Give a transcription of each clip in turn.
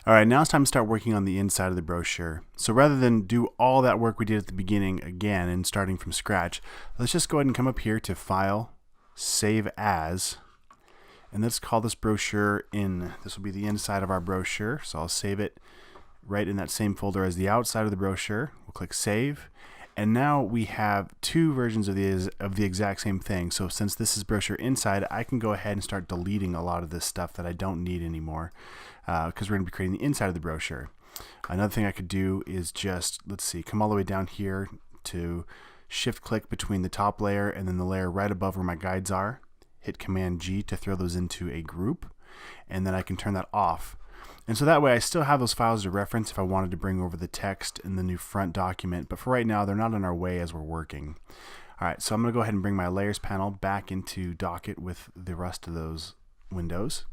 All right, now it's time to start working on the inside of the brochure. So rather than do all that work we did at the beginning again and starting from scratch, let's just go ahead and come up here to File, Save As, and let's call this brochure in. This will be the inside of our brochure, so I'll save it right in that same folder as the outside of the brochure. We'll click Save. And now we have two versions of the exact same thing. So since this is brochure inside, I can go ahead and start deleting a lot of this stuff that I don't need anymore, because we're going to be creating the inside of the brochure. Another thing I could do is just, let's see, come all the way down here to shift click between the top layer and then the layer right above where my guides are. Hit Command G to throw those into a group, and then I can turn that off. And so that way I still have those files to reference if I wanted to bring over the text in the new front document, but for right now they're not in our way as we're working. Alright, so I'm going to go ahead and bring my layers panel back into Docket with the rest of those windows.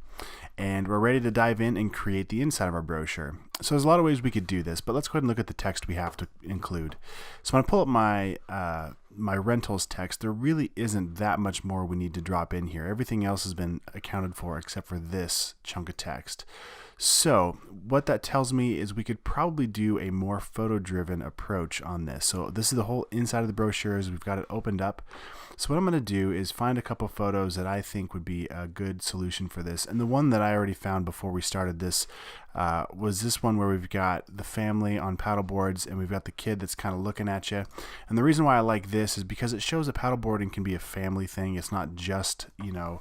And we're ready to dive in and create the inside of our brochure. So there's a lot of ways we could do this, but let's go ahead and look at the text we have to include. So when I pull up my my rentals text, there really isn't that much more we need to drop in here. Everything else has been accounted for except for this chunk of text. So what that tells me is we could probably do a more photo-driven approach on this. So this is the whole inside of the brochure as we've got it opened up. So what I'm going to do is find a couple photos that I think would be a good solution for this. And the one that I already found before we started this was this one where we've got the family on paddleboards and we've got the kid that's kind of looking at you. And the reason why I like this is because it shows that paddleboarding can be a family thing. It's not just, you know,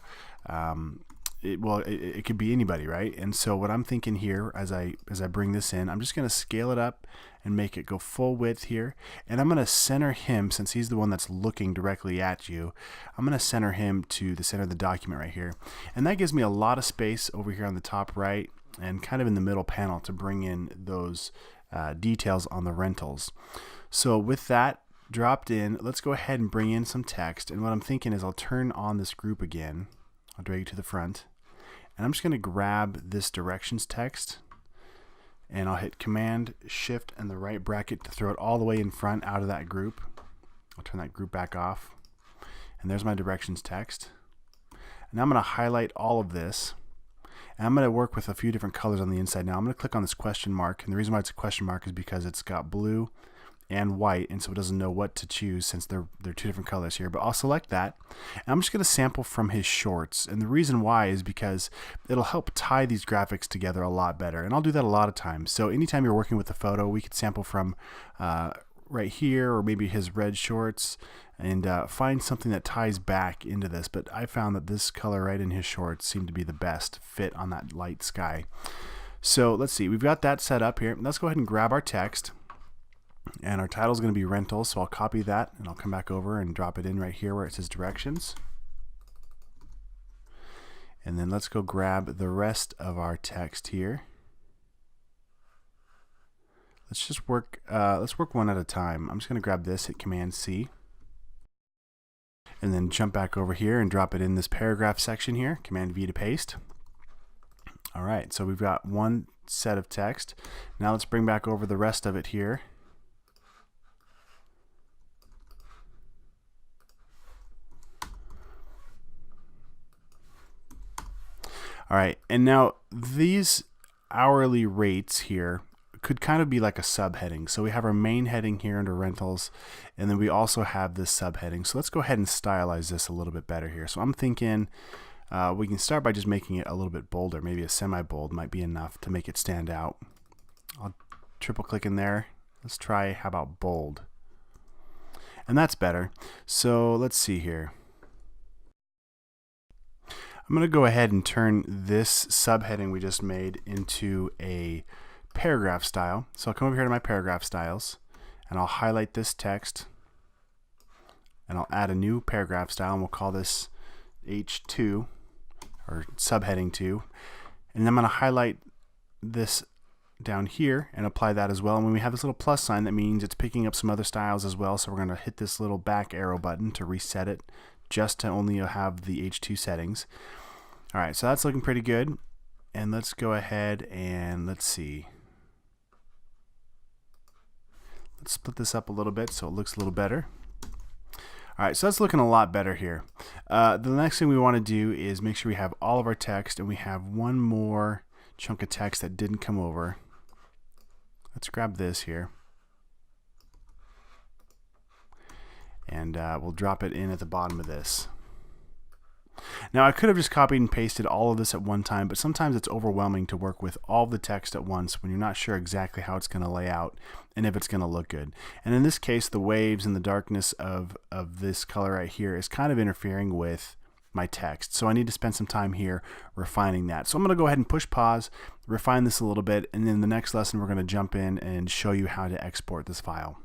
it could be anybody, right? And so what I'm thinking here as I bring this in, I'm just going to scale it up and make it go full width here, and I'm going to center him, since he's the one that's looking directly at you. I'm going to center him to the center of the document right here, and that gives me a lot of space over here on the top right and kind of in the middle panel to bring in those details on the rentals. So with that dropped in, let's go ahead and bring in some text, and what I'm thinking is I'll turn on this group again. I'll drag you to the front, and I'm just going to grab this directions text, and I'll hit Command Shift and the right bracket to throw it all the way in front out of that group. I'll turn that group back off, and there's my directions text. And I'm going to highlight all of this, and I'm going to work with a few different colors on the inside. Now I'm going to click on this question mark, and the reason why it's a question mark is because it's got blue and white, and so it doesn't know what to choose since they're two different colors here. But I'll select that, and I'm just going to sample from his shorts, and the reason why is because it'll help tie these graphics together a lot better, and I'll do that a lot of times. So anytime you're working with a photo, we could sample from right here, or maybe his red shorts, and find something that ties back into this. But I found that this color right in his shorts seemed to be the best fit on that light sky. So let's see, we've got that set up here. Let's go ahead and grab our text. And our title is going to be rentals, so I'll copy that and I'll come back over and drop it in right here where it says directions. And then let's go grab the rest of our text here. Let's just work one at a time. I'm just going to grab this, hit Command C, and then jump back over here and drop it in this paragraph section here. Command V to paste. All right, so we've got one set of text. Now let's bring back over the rest of it here. All right, and now these hourly rates here could kind of be like a subheading. So we have our main heading here under rentals, and then we also have this subheading. So let's go ahead and stylize this a little bit better here. So I'm thinking we can start by just making it a little bit bolder. Maybe a semi-bold might be enough to make it stand out. I'll triple click in there. Let's try, how about bold? And that's better. So let's see here. I'm going to go ahead and turn this subheading we just made into a paragraph style. So I'll come over here to my paragraph styles, and I'll highlight this text, and I'll add a new paragraph style, and we'll call this H2, or subheading 2. And then I'm going to highlight this down here and apply that as well. And when we have this little plus sign, that means it's picking up some other styles as well. So we're going to hit this little back arrow button to reset it, just to only have the H2 settings. All right, so that's looking pretty good. And let's go ahead and let's see. Let's split this up a little bit so it looks a little better. All right, so that's looking a lot better here. The next thing we want to do is make sure we have all of our text, and we have one more chunk of text that didn't come over. Let's grab this here. And we'll drop it in at the bottom of this. Now I could have just copied and pasted all of this at one time, but sometimes it's overwhelming to work with all the text at once when you're not sure exactly how it's going to lay out and if it's going to look good. And in this case, the waves and the darkness of this color right here is kind of interfering with my text. So I need to spend some time here refining that. So I'm going to go ahead and push pause, refine this a little bit, and then in the next lesson we're going to jump in and show you how to export this file.